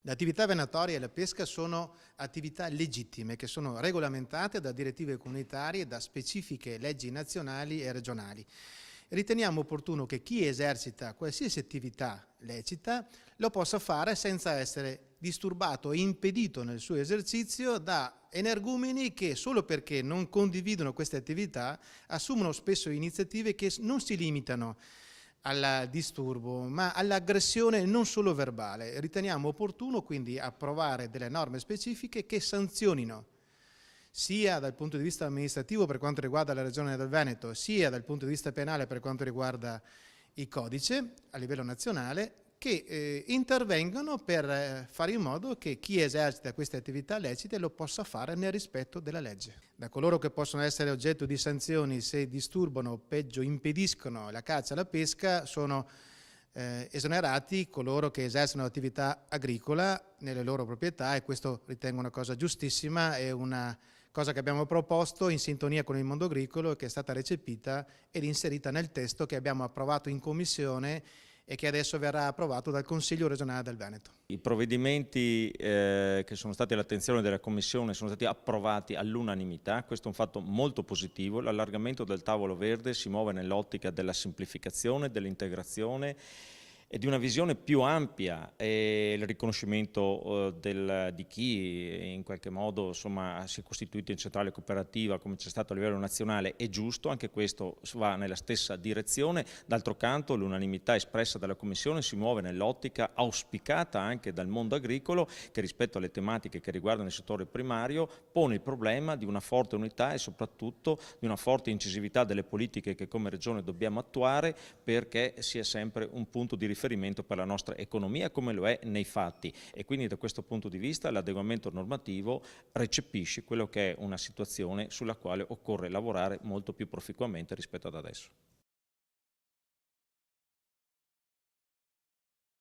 Le attività venatorie e la pesca sono attività legittime che sono regolamentate da direttive comunitarie e da specifiche leggi nazionali e regionali. Riteniamo opportuno che chi esercita qualsiasi attività lecita lo possa fare senza essere disturbato e impedito nel suo esercizio da energumeni che, solo perché non condividono queste attività, assumono spesso iniziative che non si limitano al disturbo, ma all'aggressione non solo verbale. Riteniamo opportuno quindi approvare delle norme specifiche che sanzionino sia dal punto di vista amministrativo per quanto riguarda la Regione del Veneto, sia dal punto di vista penale per quanto riguarda il codice a livello nazionale, che intervengono per fare in modo che chi esercita queste attività lecite lo possa fare nel rispetto della legge. Da coloro che possono essere oggetto di sanzioni se disturbano o peggio impediscono la caccia e la pesca sono esonerati coloro che esercitano attività agricola nelle loro proprietà, e questo ritengo una cosa giustissima e una cosa che abbiamo proposto in sintonia con il mondo agricolo e che è stata recepita ed inserita nel testo che abbiamo approvato in Commissione e che adesso verrà approvato dal Consiglio regionale del Veneto. I provvedimenti che sono stati all'attenzione della Commissione sono stati approvati all'unanimità, questo è un fatto molto positivo. L'allargamento del tavolo verde si muove nell'ottica della semplificazione, dell'integrazione e di una visione più ampia, e il riconoscimento di chi in qualche modo insomma, si è costituito in centrale cooperativa come c'è stato a livello nazionale è giusto, anche questo va nella stessa direzione. D'altro canto l'unanimità espressa dalla Commissione si muove nell'ottica auspicata anche dal mondo agricolo, che rispetto alle tematiche che riguardano il settore primario pone il problema di una forte unità e soprattutto di una forte incisività delle politiche che come Regione dobbiamo attuare, perché sia sempre un punto di riferimento per la nostra economia come lo è nei fatti, e quindi da questo punto di vista l'adeguamento normativo recepisce quello che è una situazione sulla quale occorre lavorare molto più proficuamente rispetto ad adesso.